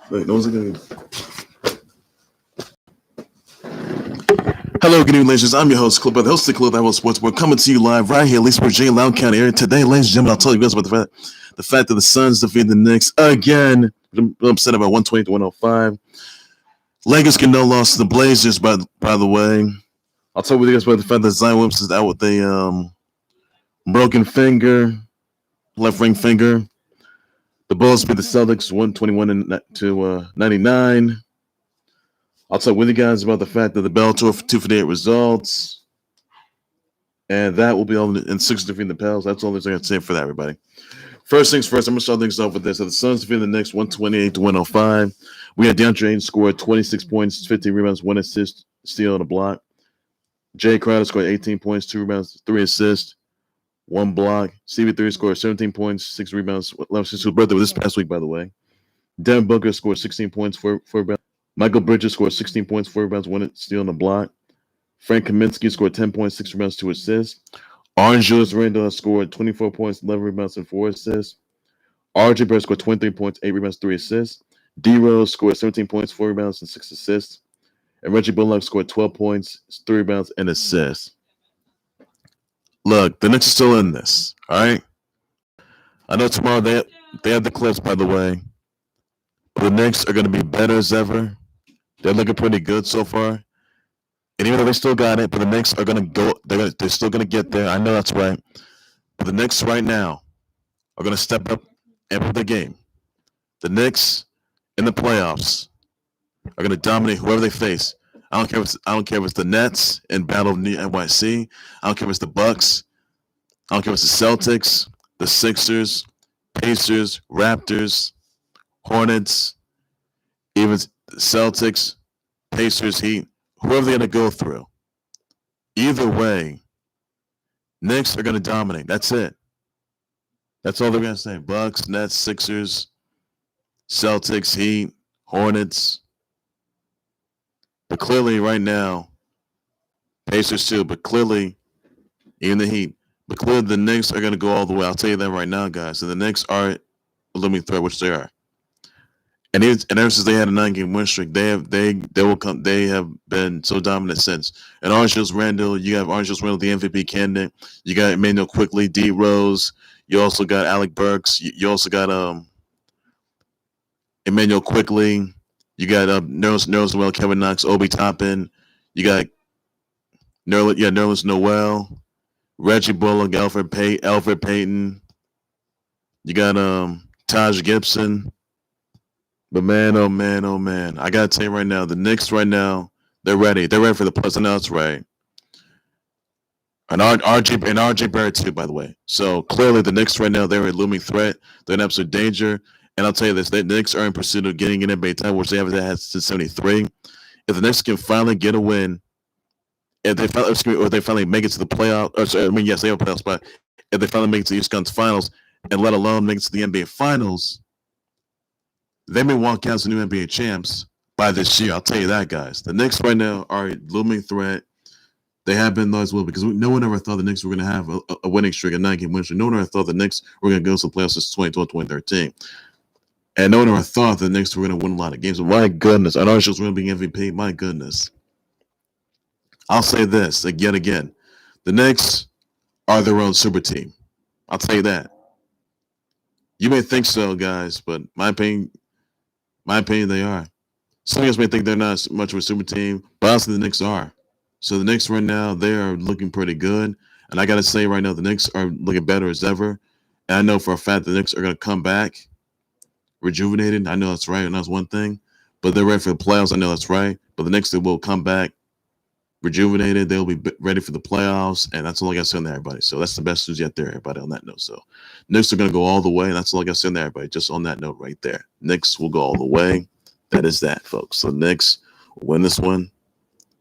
Wait, no one's gonna. Hello, good evening, ladies. I'm your host, Clip, the host of the Clip, World Sports. We're coming to you live right here, at least for J. Loud County area. Today, ladies and gentlemen, I'll tell you guys about the fact that the Suns defeated the Knicks again. I'm upset about 120 to 105. Lakers get no loss to the Blazers, by the way. I'll tell you guys about the fact that Zion Williamson is out with a broken finger, left ring finger. The Bulls beat the Celtics 121 to 99. I'll talk with you guys about the fact that the Bellator 258 results. And that will be all in 6 defeating the Pels. That's all there's going to say for that, everybody. First things first, I'm going to start things off with this. So the Suns defeated the Knicks 128 to 105. We had DeAndre Ayton scored 26 points, 15 rebounds, 1 assist, steal, and a block. Jae Crowder scored 18 points, 2 rebounds, 3 assists, 1 block. CB3 scored 17 points, 6 rebounds, 11 assists. His birthday was this past week, by the way. Devin Booker scored 16 points, 4 rebounds. Mikal Bridges scored 16 points, 4 rebounds, 1 steal, and a block. Kaminsky scored 10 points, 6 rebounds, 2 assists. Julius Randle scored 24 points, 11 rebounds, and 4 assists. Barrett scored 23 points, 8 rebounds, 3 assists. D-Rose scored 17 points, 4 rebounds, and 6 assists. And Reggie Bullock scored 12 points, 3 rebounds, and assists. Look, the Knicks are still in this, all right? I know tomorrow they have the Clips, by the way. But the Knicks are going to be better as ever. They're looking pretty good so far. And even though they still got it, but the Knicks are going to go. They're still going to get there. I know that's right. But the Knicks right now are going to step up and play the game. The Knicks in the playoffs are going to dominate whoever they face. I don't care if it's the Nets in Battle of NYC. I don't care if it's the Bucks. I don't care if it's the Celtics, the Sixers, Pacers, Raptors, Hornets, even Celtics, Pacers, Heat, whoever they're going to go through. Either way, Knicks are going to dominate. That's it. That's all they're going to say. Bucks, Nets, Sixers, Celtics, Heat, Hornets. But clearly right now, Pacers too, but clearly, even the Heat. But clearly the Knicks are going to go all the way. I'll tell you that right now, guys. And the Knicks are a looming threat, which they are. And ever since they had a 9-game win streak, they have been so dominant since. And Randle, you have Randle, the MVP candidate. You got Emmanuel Quickly, D Rose. You also got Alec Burks. You also got Emmanuel Quickly. You got Nerlens Noel, Kevin Knox, Obi Toppin. You got Nerlens Noel, Reggie Bullock, Alfred Payton. You got Taj Gibson. But man, oh man, I gotta tell you right now, the Knicks right now, they're ready. They're ready for the playoffs. I know that's right. And RJ Barrett too, by the way. So clearly the Knicks right now, they're a looming threat. They're in absolute danger. And I'll tell you this, the Knicks are in pursuit of getting an NBA title, which they haven't had since '73. If the Knicks can finally get a win, if they finally make it to the playoff, yes, they have a playoff spot. If they finally make it to the East Conference Finals, and let alone make it to the NBA Finals, they may walk out as the new NBA champs by this year. I'll tell you that, guys. The Knicks right now are a looming threat. They have been those well because no one ever thought the Knicks were going to have a winning streak, a 9-game win streak. No one ever thought the Knicks were going to go to the playoffs since 2012, 2013. And no one ever thought the Knicks were going to win a lot of games. But my goodness, I know she was going to be MVP. My goodness. I'll say this yet again. The Knicks are their own super team. I'll tell you that. You may think so, guys, but my opinion, they are. Some of us may think they're not much of a super team, but honestly, the Knicks are. So the Knicks right now, they are looking pretty good. And I got to say right now, the Knicks are looking better as ever. And I know for a fact the Knicks are going to come back rejuvenated. I know that's right, and that's one thing. But they're ready for the playoffs. I know that's right. But the Knicks, they will come back rejuvenated. They'll be ready for the playoffs. And that's all I got to say on that, everybody. So that's the best news yet there, everybody, on that note. So Knicks are going to go all the way. And that's all I got to say on that, everybody. Just on that note right there. Knicks will go all the way. That is that, folks. So Knicks will win this one.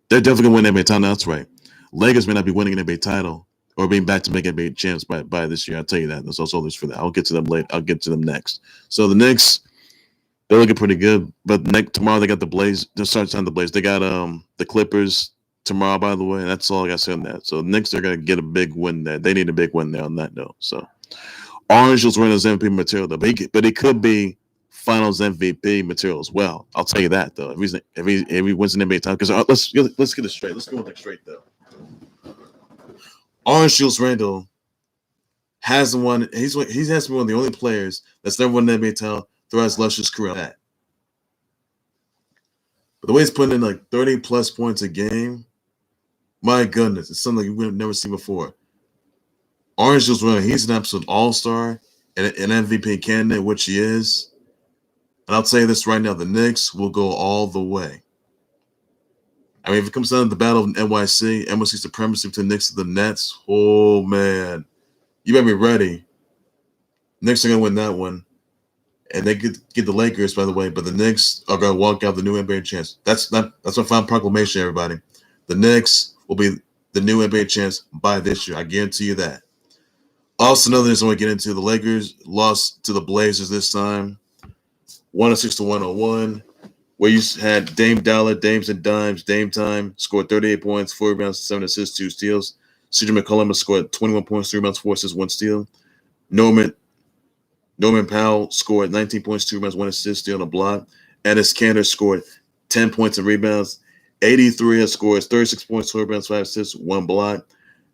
They're definitely going to win NBA title. That's right. Lakers may not be winning an NBA title or being back to make NBA champs by this year. I'll tell you that. There's also this for that. I'll get to them later. I'll get to them next. So the Knicks, they're looking pretty good. But tomorrow they got the Blaze. They'll start on the Blaze. They got the Clippers tomorrow, by the way. That's all I got to say on that. So the Knicks are going to get a big win there. They need a big win there on that note. So Orange was running his MVP material, though. But it could be Finals MVP material as well. I'll tell you that though. If he wins an NBA title, because let's get it straight. Let's go with it straight though. Orange Julius Randle hasn't won. He has been one of the only players that's never won an NBA title throughout his illustrious career. But the way he's putting in like 30 plus points a game, my goodness, it's something we've never seen before. Orange Julius Randle, he's an absolute all-star and an MVP candidate, which he is. And I'll tell you this right now, the Knicks will go all the way. I mean, if it comes down to the battle of NYC supremacy between the Knicks and the Nets, oh, man. You better be ready. Knicks are going to win that one. And they get the Lakers, by the way, but the Knicks are going to walk out the new NBA champs. That's my final proclamation, everybody. The Knicks will be the new NBA champs by this year. I guarantee you that. Also, another thing I want to get into, the Lakers lost to the Blazers this time, 106-101, where you had Dame Dollar, Dames and Dimes, Dame Time, scored 38 points, 4 rebounds, 7 assists, 2 steals. CJ McCollum scored 21 points, 3 rebounds, 4 assists, 1 steal. Norman Powell scored 19 points, 2 rebounds, 1 assist, steal, and a block. Enes Kanter scored 10 points and rebounds. 83 has scored 36 points, 12 rebounds, 5 assists, 1 block.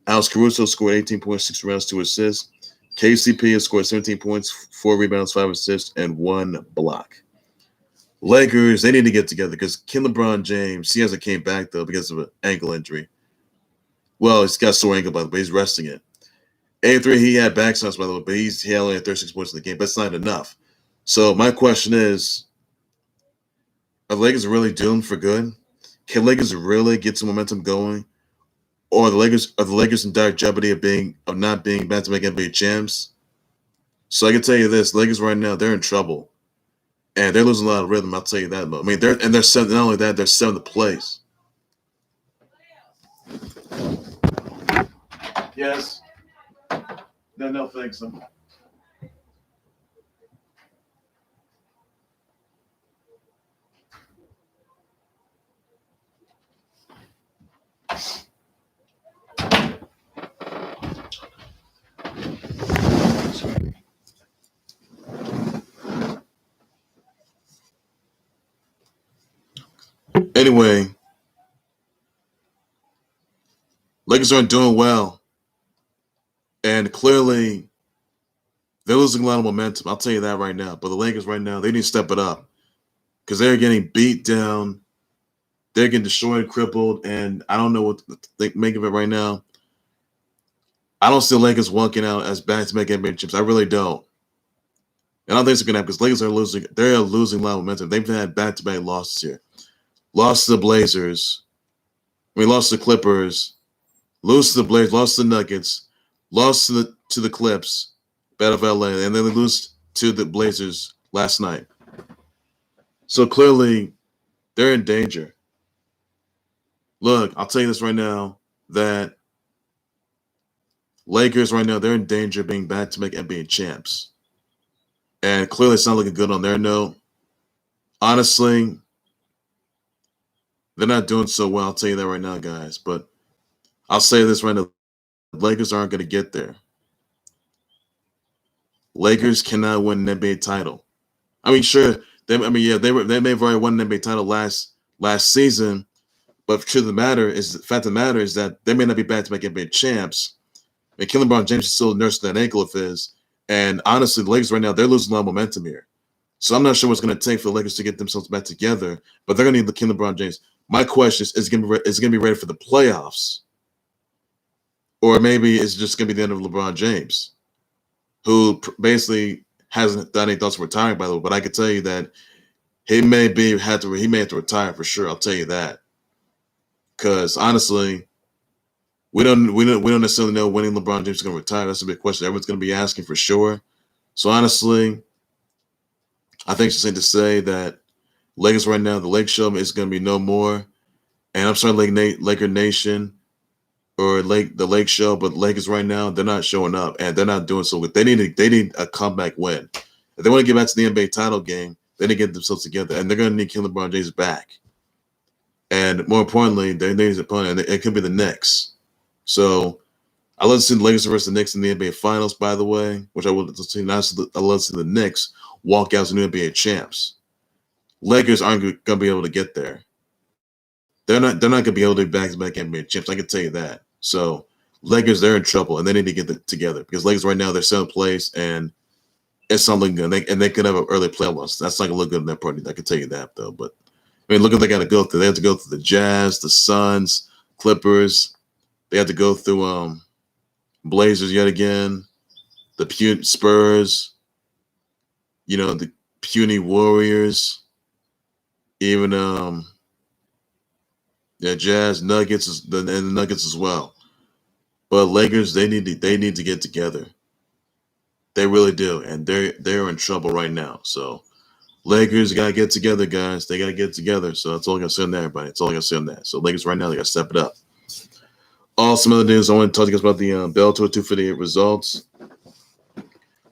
Caruso scored 18 points, 6 rebounds, 2 assists. KCP has scored 17 points, 4 rebounds, 5 assists, and 1 block. Lakers, they need to get together because LeBron James, he hasn't came back, though, because of an ankle injury. Well, he's got a sore ankle, by the way, but he's resting it. 83, he had back shots, by the way, but he only had 36 points in the game, but it's not enough. So my question is, are the Lakers really doomed for good? Can Lakers really get some momentum going? Or are the Lakers in dire jeopardy of not being back-to-back NBA champs? So I can tell you this: Lakers right now, they're in trouble, and they're losing a lot of rhythm. I'll tell you that. I mean, they're seventh. Not only that, they're 7th place. Yes. No, thanks. Anyway, Lakers aren't doing well. And clearly, they're losing a lot of momentum. I'll tell you that right now. But the Lakers right now, they need to step it up because they're getting beat down. They're getting destroyed, crippled, and I don't know what to make of it right now. I don't see the Lakers walking out as back-to-back NBA champs. I really don't. And I don't think it's going to happen because Lakers are losing. They're losing a lot of momentum. They've had back-to-back losses here. Lost to the Blazers. Lost to the Clippers. Lose to the Blazers. Lost to the Nuggets. Lost to the Clips. Battle of LA. And then they lose to the Blazers last night. So clearly, they're in danger. Look, I'll tell you this right now, that Lakers right now, they're in danger of being back-to-back NBA champs. And clearly it's not looking good on their note. Honestly, they're not doing so well. I'll tell you that right now, guys. But I'll say this right now. The Lakers aren't going to get there. Lakers cannot win an NBA title. I mean, sure. They may have already won an NBA title last season. But the fact of the matter is that they may not be back-to-back NBA champs. I mean, LeBron James is still nursing that ankle of his. And honestly, the Lakers right now, they're losing a lot of momentum here. So I'm not sure what's going to take for the Lakers to get themselves back together, but they're going to need LeBron James. My question is it going to be ready for the playoffs? Or maybe it's just going to be the end of LeBron James, who basically hasn't done any thoughts of retiring, by the way. But I can tell you that he may have to retire for sure. I'll tell you that. Because honestly, we don't necessarily know when LeBron James is going to retire. That's a big question everyone's going to be asking for sure. So honestly, I think it's safe to say that Lakers right now, the Lake Show is going to be no more. And I'm sorry, Laker Nation or the Lake Show, but Lakers right now, they're not showing up and they're not doing so good. They need a comeback win. If they want to get back to the NBA title game, they need to get themselves together, and they're going to need LeBron James back. And more importantly, they need his opponent, and it could be the Knicks. So I love to see the Lakers versus the Knicks in the NBA Finals, by the way, which I would see. I love to see the Knicks walkouts and new NBA champs. Lakers aren't going to be able to get there. They're not going to be able to be back-to-back NBA champs. I can tell you that. So Lakers, they're in trouble, and they need to get it together because Lakers right now they're 7th place, and it's not looking good. They could have an early playoff loss. That's not going to look good in that party. I can tell you that though. But I mean, look what they got to go through. They have to go through the Jazz, the Suns, Clippers. They have to go through Blazers yet again, the Spurs. The puny Warriors. Even Jazz, Nuggets, and the Nuggets as well. But Lakers, they need to get together. They really do, and they're in trouble right now. So Lakers got to get together, guys. They got to get together. So that's all I got to say on that, everybody. That's all I got to say on that. So Lakers right now, they got to step it up. Some other news, I want to talk to you guys about the Bellator 258 results.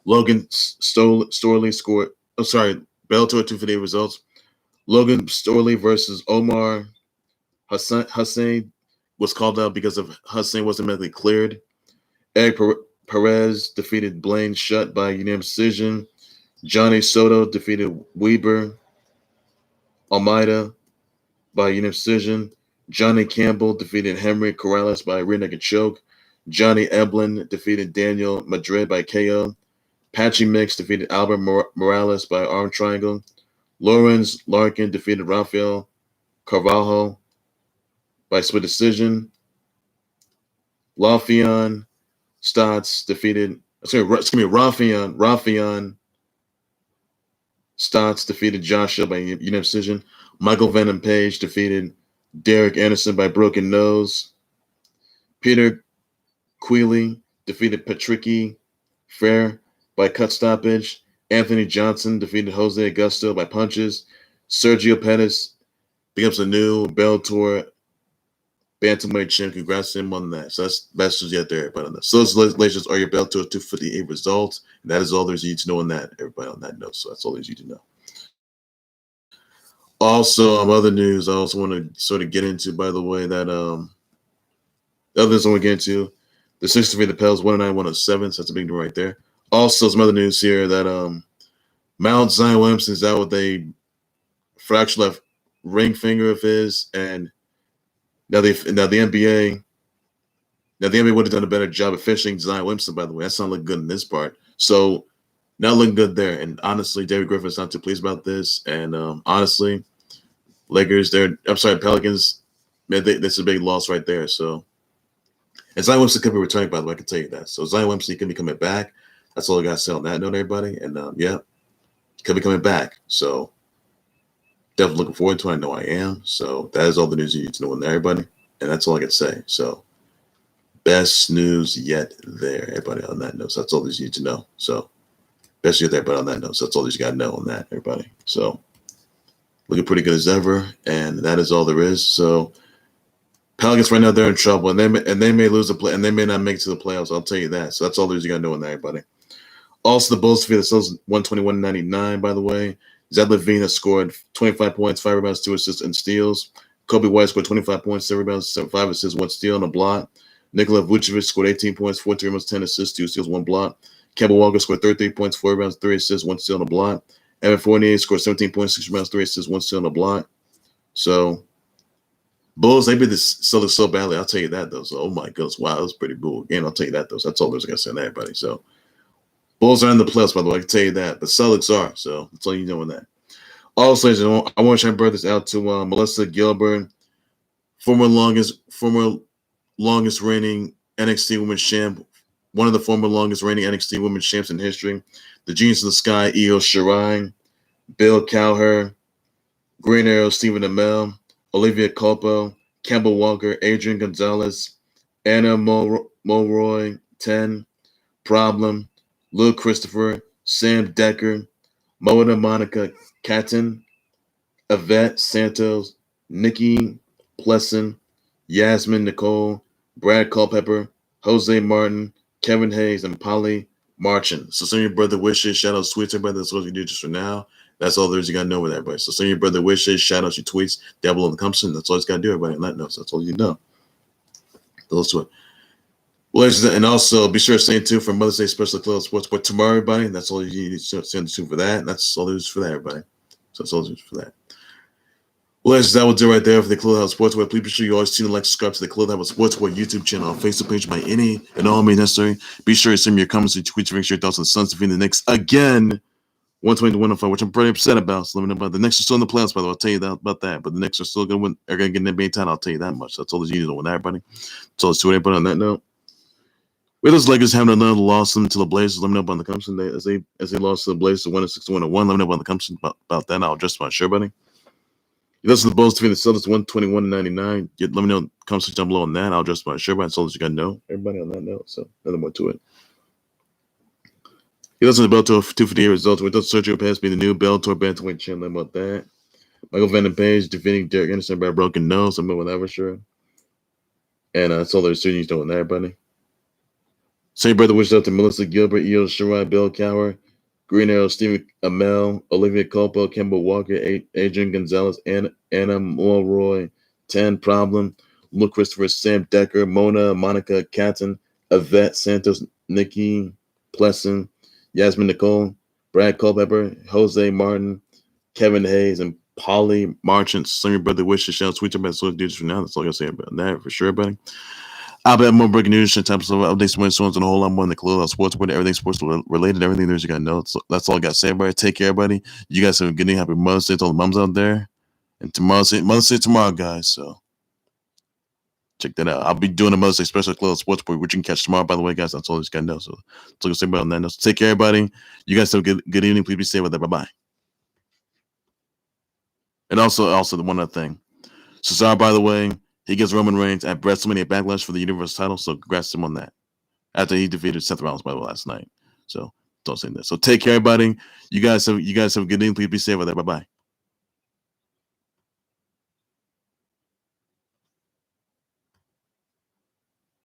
Logan Storley scored. Bellator 258 results. Logan Storley versus Omar Hussein was called out because of Hussein wasn't medically cleared. Erik Perez defeated Blaine Shutt by unanimous decision. Johnny Soto defeated Weber Almeida by unanimous decision. Johnny Campbell defeated Henry Corrales by rear naked choke. Johnny Eblin defeated Daniel Madrid by KO. Patchy Mix defeated Albert Morales by arm triangle. Lawrence Larkin defeated Rafael Carvalho by split decision. Rafian Stotts defeated Stotts defeated Joshua by unanimous decision. Michael Venom Page defeated Derek Anderson by broken nose. Peter Quealy defeated Patricky Fair by cut stoppage. Anthony Johnson defeated Jose Augusto by punches. Sergio Pettis becomes a new Bellator bantamweight champ. Congrats to him on that. So that's just yet there, everybody on that. So those latest are your Bellator 258 results. And that is all there's you need to know on that, everybody on that note. So that's all there's you to know. Also, other news I also want to sort of get into, by the way, that the others I want to get into. The 60 the Pels 109, 107. So that's a big deal right there. Also, some other news here that Mount Zion Williamson is out with a fractured left ring finger of his, and now the NBA would have done a better job of finishing Zion Williamson. By the way, that's not looking good in this part. So not looking good there. And honestly, David Griffin's not too pleased about this. And honestly, Pelicans, man, this is a big loss right there. So, and Zion Williamson could be returning, by the way, I can tell you that. So Zion Williamson can be coming back. That's all I got to say on that note, everybody. And he could be coming back. So definitely looking forward to it. I know I am. So that is all the news you need to know on there, everybody. And that's all I can say. So best news yet there, everybody, on that note. So that's all you need to know. So best yet there, but on that note. So that's all you got to know on that, everybody. So looking pretty good as ever. And that is all there is. So Pelicans right now, they're in trouble. And they may lose the play, and they may not make it to the playoffs. I'll tell you that. So that's all there's you got to know on that, everybody. Also, the Bulls defeated the Celtics 121-99, by the way. Zach LaVine has scored 25 points, 5 rebounds, 2 assists, and steals. Kobe White scored 25 points, 7 rebounds, 5 assists, 1 steal, and a block. Nikola Vucevic scored 18 points, 14 rebounds, 10 assists, 2 steals, 1 block. Kemba Walker scored 33 points, 4 rebounds, 3 assists, 1 steal, and a block. Evan Fournier scored 17 points, 6 rebounds, 3 assists, 1 steal, and a block. So, Bulls, they beat the Celtics so badly. I'll tell you that, though. So, oh, my goodness. Wow, that was pretty cool. Again, I'll tell you that, though. So that's all there's going to say on that, everybody. So, Bulls are in the playoffs, by the way. I can tell you that. The Celtics are. So, that's all you know on that. Also, I want to shout birthdays out to Melissa Gilbert, former longest reigning NXT Women's Champ, one of the former longest reigning NXT Women's Champs in history. The Genius of the Sky, Io Shirai, Bill Cowher, Green Arrow, Stephen Amell, Olivia Culpo, Campbell Walker, Adrian Gonzalez, Anna Mulroy, 10, Problem, Luke Christopher, Sam Decker, Moda Monica Catton, Yvette Santos, Nikki Plesson, Yasmin Nicole, Brad Culpepper, Jose Martin, Kevin Hayes, and Polly Marchand. So send your brother wishes, shout out tweets, everybody. That's what we do just for now. That's all there is you got to know with everybody. So send your brother wishes, shout out your tweets, down below in the comments. That's all you got to do, everybody. On that note, so that's all you know. Those two. Well, and also be sure to stay tuned for Mother's Day special Clubhouse Sports Report tomorrow, everybody. That's all you need to stay tuned for that. That's all there is for that, everybody. So that's all there is for that. Well, that will do right there for the Clubhouse Sports Report. Please be sure you always tune and like, subscribe to the Clubhouse Sports Report YouTube channel on Facebook page by any and all means necessary. Be sure to send me your comments and tweets to make sure your thoughts on the Suns defeating the Knicks again. 120 to 105, which I'm pretty upset about. So let me know about the Knicks are still in the playoffs, by the way. I'll tell you about that. But the Knicks are still going to win. They're going to get an NBA title. I'll tell you that much. That's all you need to know, everybody. So let's do everybody on that note. With those Lakers having another loss to the Blazers, let me know about the comments as they lost to the Blazers 161-1. Let me know about the comments about that. I'll just about sure, buddy. You listen to the Bulls defeating the Celtics 121-99. Let me know comments down below on that. I'll just about sure, buddy. That's all that you got to know. Everybody on that note. So nothing more to it. He listen to the Bellator 258 results with Sergio Perez being the new Bellator bantamweight champ. Let me know about that. Michael Van Page defeating Derek Anderson by a broken nose. I'm with that for sure. And that's all there's to you doing there, buddy. Same brother wishes out to Melissa Gilbert, Eo Shirai, Bill Cower, Green Arrow, Stephen Amell, Olivia Culpo, Kemba Walker, Adrian Gonzalez, Anna Mulroy, Tan Problem, Luke Christopher, Sam Decker, Monica Catton, Yvette Santos, Nikki Plesson, Yasmin Nicole, Brad Culpepper, Jose Martin, Kevin Hayes, and Polly Marchant. Same brother wishes shout tweet about social duties for now. That's all I gotta say about that for sure, buddy. I'll be more breaking news, types of updates, wins, so on, and a whole lot more in the Clubhouse Sports Report. Everything sports related, everything there's you got to know. So that's all I got to say, everybody. Take care, everybody. You guys have a good day. Happy Mother's Day to all the moms out there. And Mother's Day tomorrow, guys. So check that out. I'll be doing a Mother's Day special Clubhouse Sports Report, which you can catch tomorrow, by the way, guys. That's all you got to know. So that's all I got to say about that. So take care, everybody. You guys have a good evening. Please be safe with that. Bye-bye. And also the one other thing. Cesaro, by the way, he gets Roman Reigns at WrestleMania Backlash for the Universal title, so congrats to him on that. After he defeated Seth Rollins, by the way, last night. So don't say that. So take care, everybody. You guys have a good evening. Please be safe with that. Bye-bye.